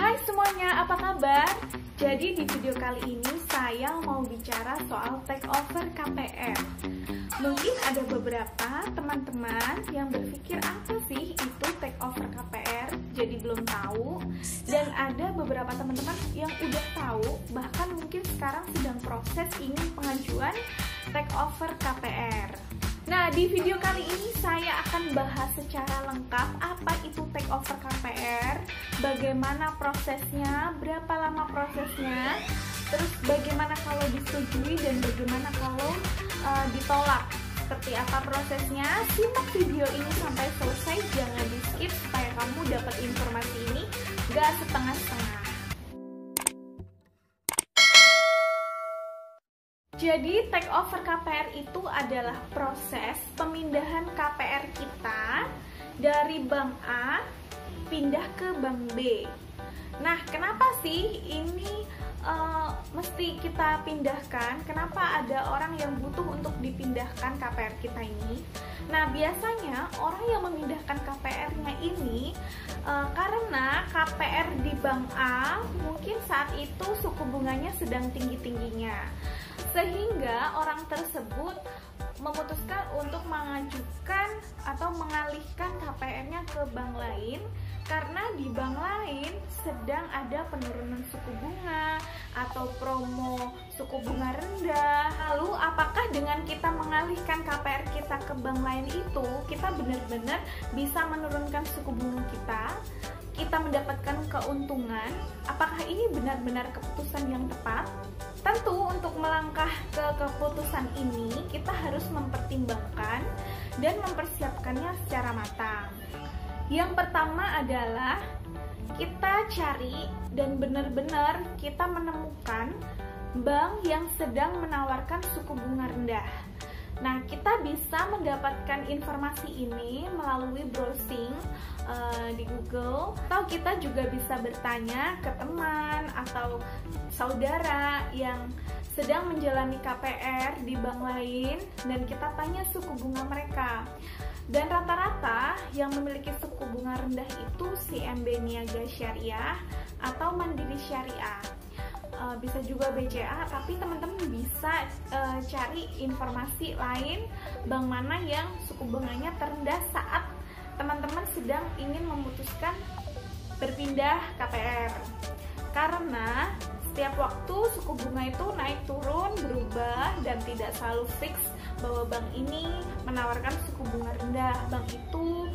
Hai semuanya, apa kabar? Jadi di video kali ini saya mau bicara soal takeover KPR. Mungkin ada beberapa teman-teman yang berpikir apa sih itu takeover KPR, jadi belum tahu. Dan ada beberapa teman-teman yang udah tahu, bahkan mungkin sekarang sedang proses ingin pengajuan takeover KPR. Nah, di video kali ini saya akan bahas secara lengkap apa itu takeover KPR, bagaimana prosesnya, berapa lama prosesnya, terus bagaimana kalau disetujui dan bagaimana kalau ditolak. Seperti apa prosesnya? Simak video ini sampai selesai, jangan di skip supaya kamu dapat informasi ini gak setengah-setengah. Jadi takeover KPR itu adalah proses pemindahan KPR kita dari bank A pindah ke bank B. Nah, kenapa sih ini mesti kita pindahkan? Kenapa ada orang yang butuh untuk dipindahkan KPR kita ini? Nah, biasanya orang yang memindahkan KPR-nya ini karena KPR di bank A mungkin saat itu suku bunganya sedang tinggi-tingginya, sehingga orang tersebut memutuskan untuk mengajukan atau mengalihkan KPR-nya ke bank lain karena di bank lain sedang ada penurunan suku bunga atau promo suku bunga rendah. Lalu apakah dengan kita mengalihkan KPR kita ke bank lain itu kita benar-benar bisa menurunkan suku bunga kita mendapatkan keuntungan? Apakah ini benar-benar keputusan yang tepat? Tentu untuk melangkah ke keputusan ini kita harus mempertimbangkan dan mempersiapkannya secara matang. Yang pertama adalah kita cari dan benar-benar kita menemukan bank yang sedang menawarkan suku bunga rendah. Nah, kita bisa mendapatkan informasi ini melalui browsing di Google, atau kita juga bisa bertanya ke teman atau saudara yang sedang menjalani KPR di bank lain dan kita tanya suku bunga mereka. Dan rata-rata yang memiliki suku bunga rendah itu CMB Niaga Syariah atau Mandiri Syariah. Bisa juga BCA, tapi teman-teman bisa cari informasi lain bank mana yang suku bunganya terendah saat teman-teman sedang ingin memutuskan berpindah KPR. Karena setiap waktu suku bunga itu naik turun, berubah, dan tidak selalu fix bahwa bank ini menawarkan suku bunga rendah, bank itu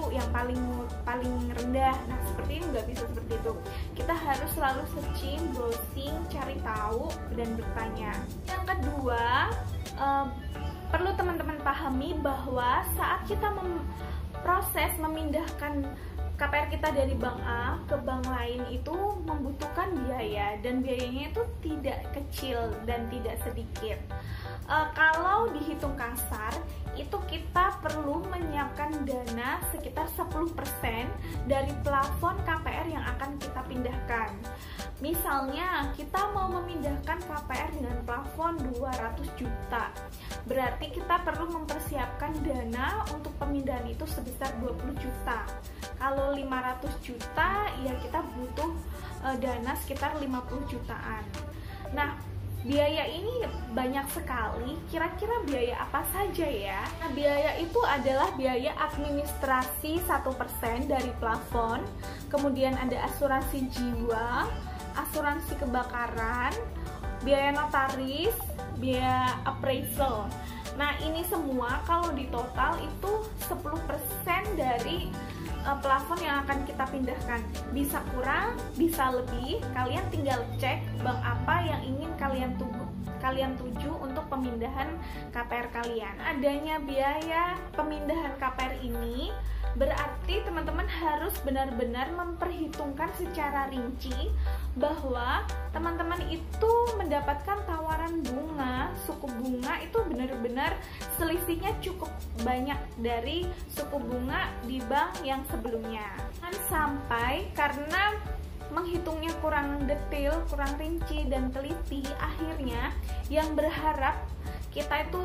yang paling rendah. Nah, seperti ini nggak bisa seperti itu. Kita harus selalu searching, browsing, cari tahu, dan bertanya. Yang kedua, perlu teman-teman pahami bahwa saat kita proses memindahkan KPR kita dari bank A ke bank lain itu membutuhkan biaya, dan biayanya itu tidak kecil dan tidak sedikit. Kalau dihitung kasar, itu kita perlu menyiapkan dana sekitar 10% dari plafon KPR yang akan kita pindahkan. Misalnya kita mau memindahkan KPR dengan plafon 200 juta, berarti kita perlu mempersiapkan dana untuk pemindahan itu sebesar 20 juta. Kalau 500 juta, ya kita butuh dana sekitar 50 jutaan. Nah, biaya ini banyak sekali. Kira-kira biaya apa saja ya? Nah, biaya itu adalah biaya administrasi 1% dari plafon, kemudian ada asuransi jiwa, asuransi kebakaran, biaya notaris, biaya appraisal. Nah, ini semua kalau di total itu 10% dari plafon yang akan kita pindahkan. Bisa kurang, bisa lebih, kalian tinggal cek bank apa yang ingin kalian tuju untuk pemindahan KPR kalian. Adanya biaya pemindahan KPR ini berarti teman-teman harus benar-benar memperhitungkan secara rinci bahwa teman-teman itu mendapatkan tawaran bunga, suku bunga itu benar-benar selisihnya cukup banyak dari suku bunga di bank yang sebelumnya. Dan sampai karena menghitungnya kurang detail, kurang rinci dan teliti, akhirnya yang berharap kita itu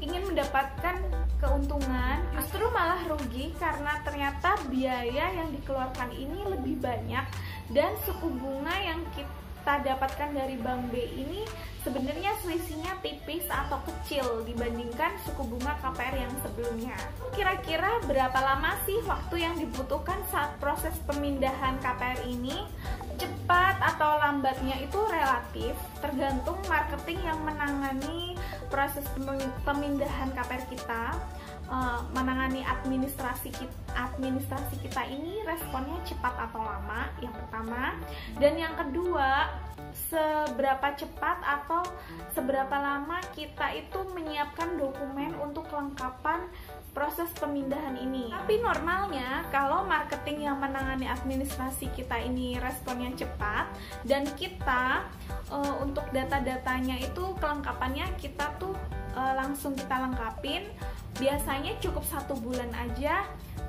ingin mendapatkan keuntungan, justru malah rugi karena ternyata biaya yang dikeluarkan ini lebih banyak dan suku bunga yang kita dapatkan dari Bank B ini sebenarnya selisihnya tipis atau kecil dibandingkan suku bunga KPR yang sebelumnya. Kira-kira berapa lama sih waktu yang dibutuhkan saat proses pemindahan KPR ini? Cepat atau lambatnya itu relatif, tergantung marketing yang menangani proses pemindahan KPR kita, menangani administrasi kita ini responnya cepat atau lama, yang pertama. Dan yang kedua, seberapa cepat atau seberapa lama kita itu menyiapkan dokumen untuk kelengkapan proses pemindahan ini. Tapi normalnya kalau marketing yang menangani administrasi kita ini responnya cepat dan kita untuk data-datanya itu kelengkapannya kita tuh langsung kita lengkapin, biasanya cukup 1 bulan aja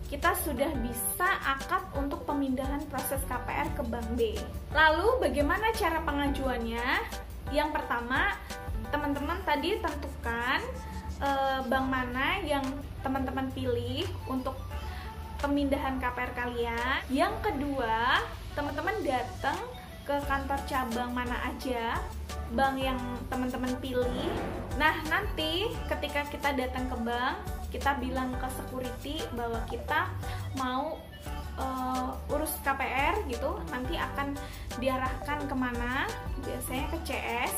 kita sudah bisa akad untuk pemindahan proses KPR ke Bank B. Lalu bagaimana cara pengajuannya? Yang pertama, teman-teman tadi tentukan bank mana yang teman-teman pilih untuk pemindahan KPR kalian. Yang kedua, teman-teman datang ke kantor cabang mana aja bank yang teman-teman pilih. Nah, nanti ketika kita datang ke bank, kita bilang ke security bahwa kita mau urus KPR gitu, nanti akan diarahkan kemana, biasanya ke CS.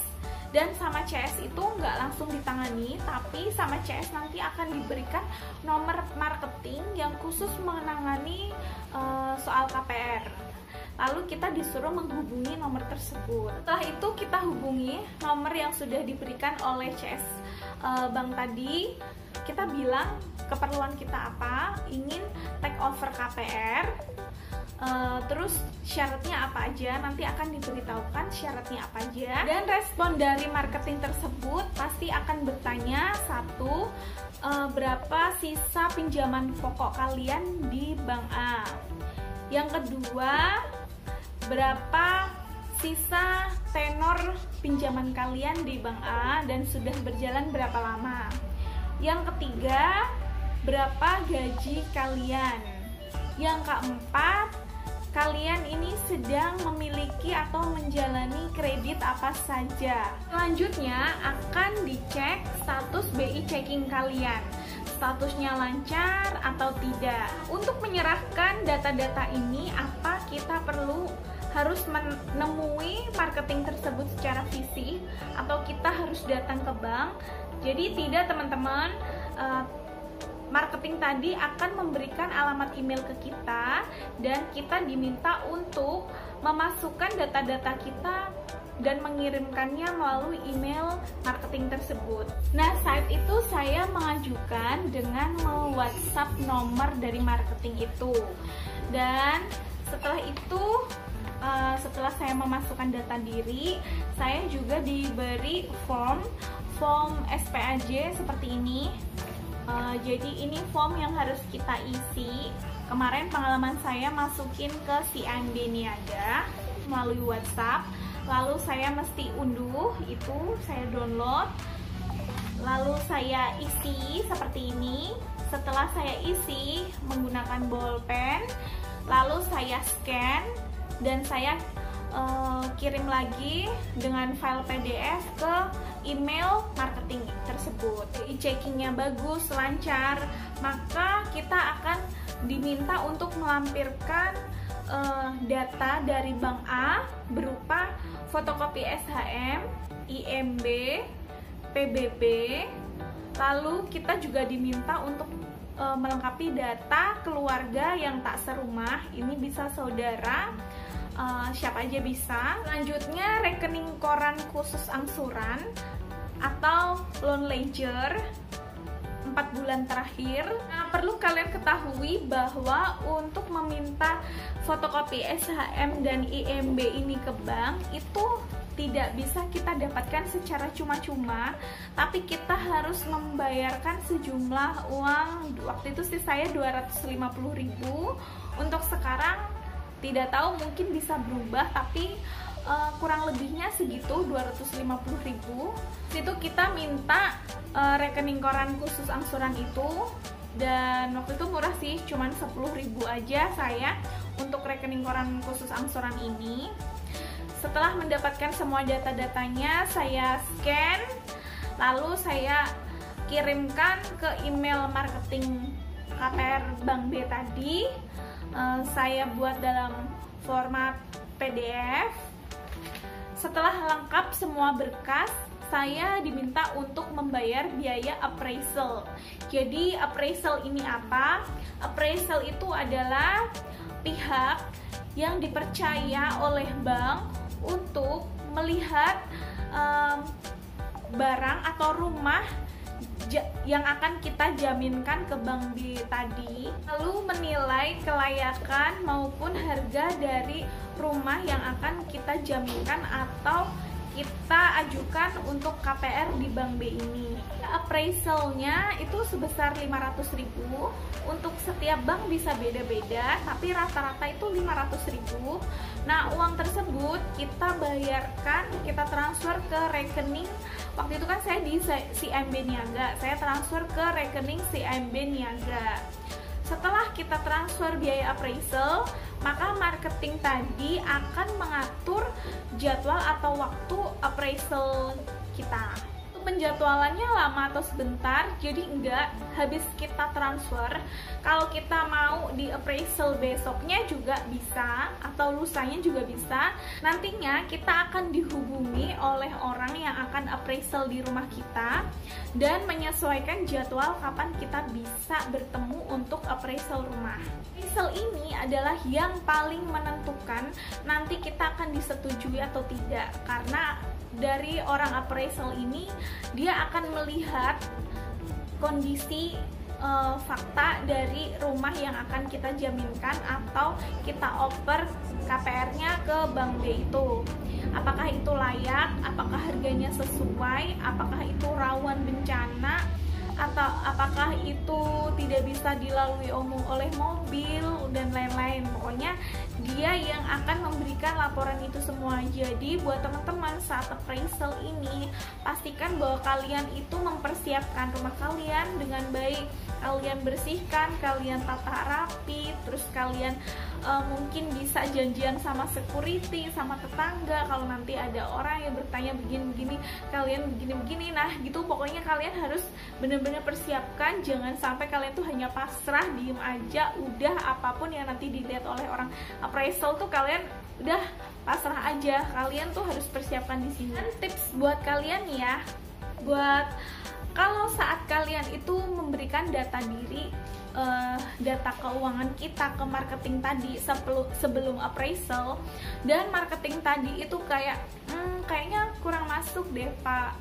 Dan sama CS itu nggak langsung ditangani, tapi sama CS nanti akan diberikan nomor marketing yang khusus menangani soal KPR. Lalu kita disuruh menghubungi nomor tersebut. Setelah itu kita hubungi nomor yang sudah diberikan oleh CS bank tadi. Kita bilang keperluan kita apa, ingin take over KPR, terus syaratnya apa aja, nanti akan diberitahukan syaratnya apa aja. Dan respon dari marketing tersebut pasti akan bertanya, satu, berapa sisa pinjaman pokok kalian di Bank A. Yang kedua, berapa sisa tenor pinjaman kalian di Bank A dan sudah berjalan berapa lama. Yang ketiga, berapa gaji kalian. Yang keempat, kalian ini sedang memiliki atau menjalani kredit apa saja. Selanjutnya akan dicek status BI checking kalian, statusnya lancar atau tidak. Untuk menyerahkan data-data ini, apa kita perlu harus menemui marketing tersebut secara fisik atau kita harus datang ke bank? Jadi tidak, teman-teman, marketing tadi akan memberikan alamat email ke kita dan kita diminta untuk memasukkan data-data kita dan mengirimkannya melalui email marketing tersebut. Nah, saat itu saya mengajukan dengan me-WhatsApp nomor dari marketing itu. Dan setelah itu, setelah saya memasukkan data diri, saya juga diberi form SPAJ seperti ini. Jadi ini form yang harus kita isi. Kemarin pengalaman saya masukin ke CIMB Niaga melalui WhatsApp. Lalu saya mesti unduh, itu saya download. Lalu saya isi seperti ini. Setelah saya isi menggunakan bolpen, lalu saya scan dan saya kirim lagi dengan file PDF ke email marketing tersebut. E-checkingnya bagus, lancar, maka kita akan diminta untuk melampirkan data dari Bank A berupa fotokopi SHM, IMB, PBB. Lalu kita juga diminta untuk melengkapi data keluarga yang tak serumah. Ini bisa saudara, siapa aja bisa. Selanjutnya rekening koran khusus angsuran atau loan ledger 4 bulan terakhir. Nah, perlu kalian ketahui bahwa untuk meminta fotokopi SHM dan IMB ini ke bank itu tidak bisa kita dapatkan secara cuma-cuma, tapi kita harus membayarkan sejumlah uang. Waktu itu sih saya 250.000. Untuk sekarang tidak tahu, mungkin bisa berubah, tapi kurang lebihnya segitu, 250.000. Situ kita minta rekening koran khusus angsuran itu, dan waktu itu murah sih, cuman 10.000 aja saya untuk rekening koran khusus angsuran ini. Setelah mendapatkan semua data-datanya, saya scan, lalu saya kirimkan ke email marketing KPR Bank B tadi. Saya buat dalam format PDF. Setelah lengkap semua berkas, saya diminta untuk membayar biaya appraisal. Jadi appraisal ini apa? Appraisal itu adalah pihak yang dipercaya oleh bank untuk melihat barang atau rumah yang akan kita jaminkan ke Bank B tadi, lalu menilai kelayakan maupun harga dari rumah yang akan kita jaminkan atau kita ajukan untuk KPR di Bank B ini. Appraisalnya itu sebesar 500.000. Untuk setiap bank bisa beda-beda, tapi rata-rata itu 500.000. Nah, uang tersebut kita bayarkan, kita transfer ke rekening. Waktu itu kan saya di CIMB Niaga, saya transfer ke rekening CIMB Niaga. Setelah kita transfer biaya appraisal, maka marketing tadi akan mengatur jadwal atau waktu appraisal kita. Penjadwalannya lama atau sebentar, jadi enggak habis kita transfer. Kalau kita mau di appraisal besoknya juga bisa, atau lusanya juga bisa. Nantinya kita akan dihubungi oleh orang yang akan appraisal di rumah kita dan menyesuaikan jadwal kapan kita bisa bertemu untuk appraisal rumah. Appraisal ini adalah yang paling menentukan nanti kita akan disetujui atau tidak, karena dari orang appraisal ini dia akan melihat kondisi fakta dari rumah yang akan kita jaminkan atau kita oper KPR-nya ke Bank B itu. Apakah itu layak, apakah harganya sesuai, apakah itu rawan bencana, atau apakah itu tidak bisa dilalui oleh mobil dan lain-lain. Pokoknya dia yang akan memberikan laporan itu semua. Jadi buat teman-teman saat appraisal ini, pastikan bahwa kalian itu mempersiapkan rumah kalian dengan baik. Kalian bersihkan, kalian tata rapi, terus kalian mungkin bisa janjian sama security, sama tetangga. Kalau nanti ada orang yang bertanya begini-begini, kalian begini-begini. Nah gitu, pokoknya kalian harus benar-benar persiapkan. Jangan sampai kalian tuh hanya pasrah, diem aja, udah apapun yang nanti dilihat oleh orang appraisal tuh kalian udah pasrah aja. Kalian tuh harus persiapkan di sini. Dan tips buat kalian ya, buat kalau saat kalian itu memberikan data diri, data keuangan kita ke marketing tadi sebelum appraisal, dan marketing tadi itu kayaknya kurang masuk deh Pak,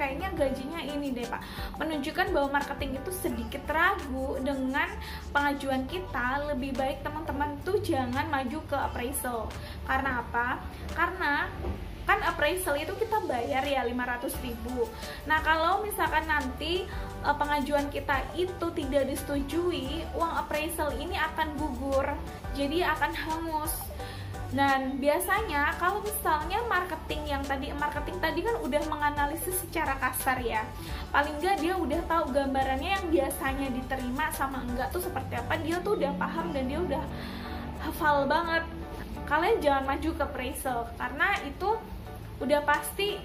kayaknya gajinya ini deh Pak, menunjukkan bahwa marketing itu sedikit ragu dengan pengajuan kita. Lebih baik teman-teman tuh jangan maju ke appraisal. Karena apa? Karena kan appraisal itu kita bayar ya 500.000. Nah kalau misalkan nanti pengajuan kita itu tidak disetujui, uang appraisal ini akan gugur, jadi akan hangus. Dan biasanya kalau misalnya marketing tadi kan udah menganalisis secara kasar ya, paling enggak dia udah tahu gambarannya yang biasanya diterima sama enggak tuh seperti apa, dia tuh udah paham dan dia udah hafal banget. Kalian jangan maju ke appraisal karena itu udah pasti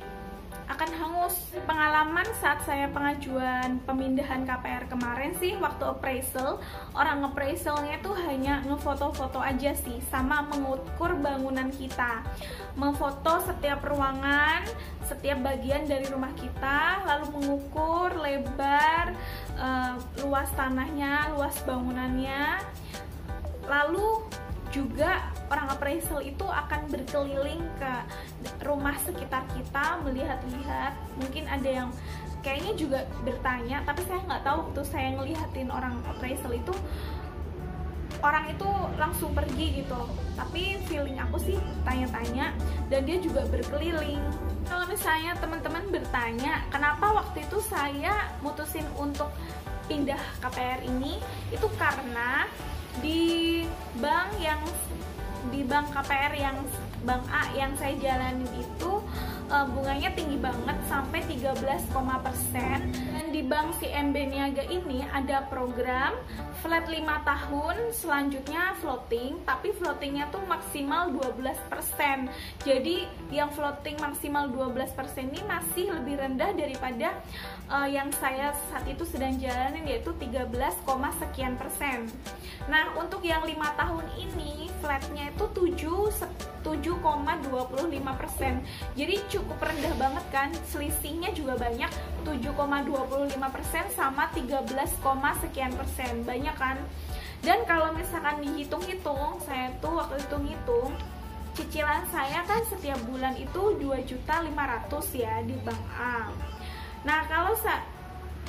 akan hangus. Pengalaman saat saya pengajuan pemindahan KPR kemarin sih, waktu appraisal, orang appraisalnya tuh hanya ngefoto-foto aja sih, sama mengukur bangunan kita, memfoto setiap ruangan, setiap bagian dari rumah kita, lalu mengukur lebar, luas tanahnya, luas bangunannya. Lalu juga orang appraisal itu akan berkeliling ke rumah sekitar kita, melihat-lihat. Mungkin ada yang kayaknya juga bertanya, tapi saya nggak tahu waktu saya ngelihatin orang appraisal itu, orang itu langsung pergi gitu. Tapi feeling aku sih tanya-tanya, dan dia juga berkeliling. Kalau misalnya teman-teman bertanya, kenapa waktu itu saya mutusin untuk pindah KPR ini, itu karena di bank yang di bank KPR yang bank A yang saya jalanin itu bunganya tinggi banget sampai 13%. Dan di bank CMB Niaga ini ada program flat 5 tahun, selanjutnya floating, tapi floatingnya tuh maksimal 12%. Jadi yang floating maksimal 12% ini masih lebih rendah daripada yang saya saat itu sedang jalanin, yaitu 13, sekian persen. Nah, untuk yang 5 tahun ini flatnya itu 7,25%. Jadi cukup rendah banget kan, selisihnya juga banyak, 7,25% sama 13, sekian persen, banyak kan. Dan kalau misalkan dihitung-hitung, saya tuh waktu hitung-hitung cicilan saya kan setiap bulan itu 2.500.000 ya di bank A. Nah, kalau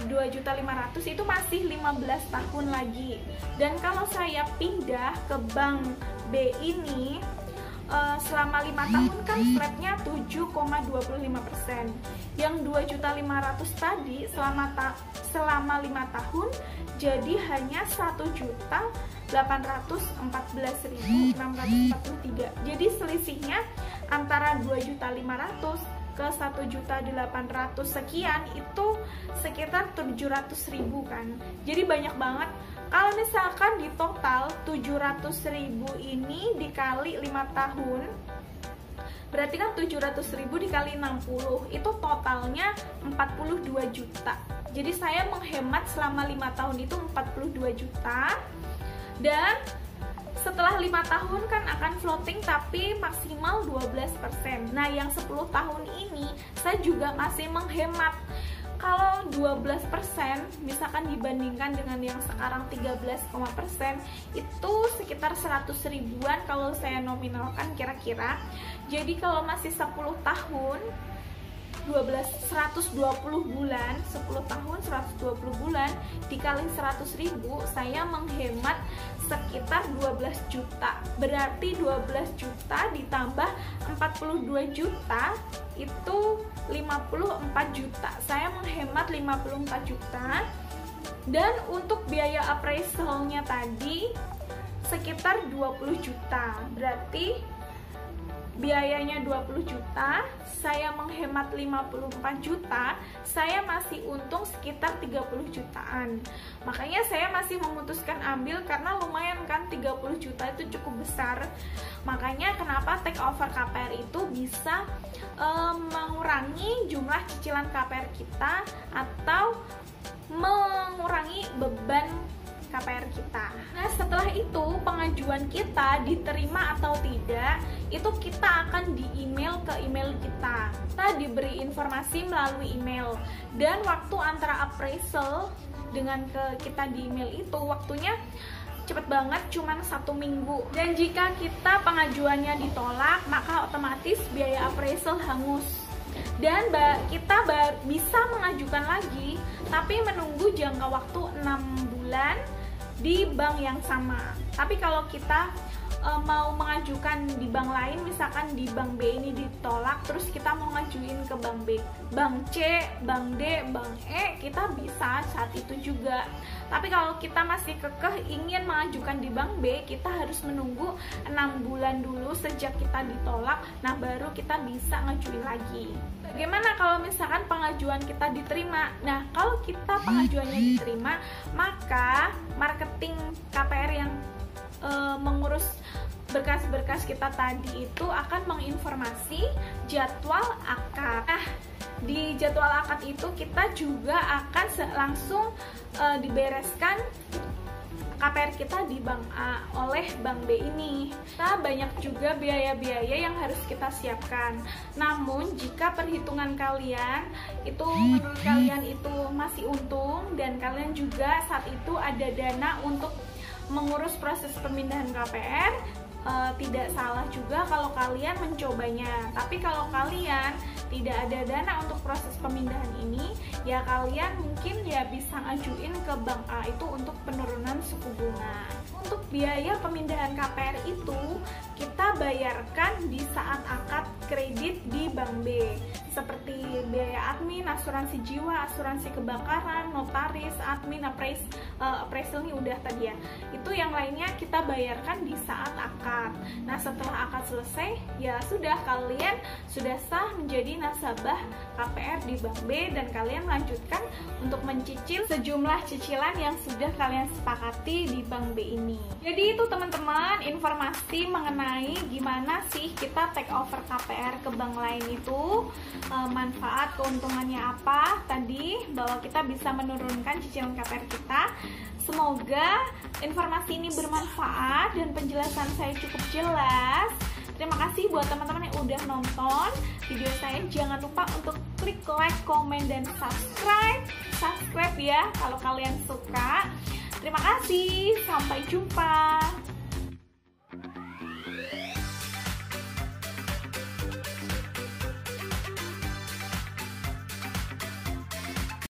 2.500.000 itu masih 15 tahun lagi. Dan kalau saya pindah ke bank B ini selama 5 tahun kan flatnya 7,25%. Yang 2.500.000 tadi selama 5 tahun jadi hanya 1.814.643. Jadi selisihnya antara 2.500.000 ke 1.800.000 sekian itu sekitar 700.000 kan. Jadi banyak banget. Kalau misalkan di total 700.000 ini dikali 5 tahun, berarti kan 700.000 dikali 60 itu totalnya 42 juta. Jadi saya menghemat selama 5 tahun itu 42 juta. Dan setelah 5 tahun kan akan floating tapi maksimal 12%. Nah, yang 10 tahun ini saya juga masih menghemat. Kalau 12% misalkan dibandingkan dengan yang sekarang 13,% itu sekitar 100 ribuan kalau saya nominalkan kira-kira. Jadi kalau masih 10 tahun 120 bulan, 10 tahun 120 bulan dikali 100.000, saya menghemat sekitar 12 juta. Berarti 12 juta ditambah 42 juta itu 54 juta. Saya menghemat 54 juta. Dan untuk biaya appraisalnya tadi sekitar 20 juta. Berarti biayanya 20 juta, saya menghemat 54 juta, saya masih untung sekitar 30 jutaan. Makanya saya masih memutuskan ambil karena lumayan kan, 30 juta itu cukup besar. Makanya kenapa take over KPR itu bisa mengurangi jumlah cicilan KPR kita atau mengurangi beban KPR kita. Nah, setelah itu pengajuan kita diterima atau tidak, itu kita akan di-email ke email kita. Kita diberi informasi melalui email. Dan waktu antara appraisal dengan kita di email itu waktunya cepet banget, cuman 1 minggu. Dan jika kita pengajuannya ditolak, maka otomatis biaya appraisal hangus. Dan kita bisa mengajukan lagi, tapi menunggu jangka waktu 6 bulan di bank yang sama. Tapi kalau kita mau mengajukan di bank lain, misalkan di bank B ini ditolak, terus kita mau ngajuin ke bank B, bank C, bank D, bank E, kita bisa saat itu juga. Tapi kalau kita masih kekeh ingin mengajukan di bank B, kita harus menunggu 6 bulan dulu sejak kita ditolak, nah baru kita bisa ngajuin lagi. Bagaimana kalau misalkan pengajuan kita diterima? Nah, kalau kita pengajuannya diterima, maka marketing KPR yang mengurus berkas-berkas kita tadi itu akan menginformasi jadwal akad. Nah, di jadwal akad itu kita juga akan langsung dibereskan KPR kita di bank A oleh bank B ini. Nah, banyak juga biaya-biaya yang harus kita siapkan. Namun, jika perhitungan kalian itu menurut kalian itu masih untung dan kalian juga saat itu ada dana untuk mengurus proses pemindahan KPR, tidak salah juga kalau kalian mencobanya. Tapi kalau kalian tidak ada dana untuk proses pemindahan ini, ya kalian mungkin ya bisa ngajuin ke bank A itu untuk penurunan suku bunga. Untuk biaya pemindahan KPR itu kita bayarkan di saat akad kredit di bank B. seperti biaya admin, asuransi jiwa, asuransi kebakaran, notaris, admin, appraisal ini udah tadi ya. Itu yang lainnya kita bayarkan di saat akad. Nah, setelah akad selesai, ya sudah, kalian sudah sah menjadi nasabah KPR di Bank B dan kalian melanjutkan untuk mencicil sejumlah cicilan yang sudah kalian sepakati di Bank B ini. Jadi itu teman-teman informasi mengenai gimana sih kita take over KPR ke bank lain itu, manfaat keuntungannya apa tadi, bahwa kita bisa menurunkan cicilan KPR kita. Semoga informasi ini bermanfaat dan penjelasan saya cukup jelas. Terima kasih buat teman-teman yang udah nonton video saya. Jangan lupa untuk klik like, komen, dan subscribe ya kalau kalian suka. Terima kasih, sampai jumpa.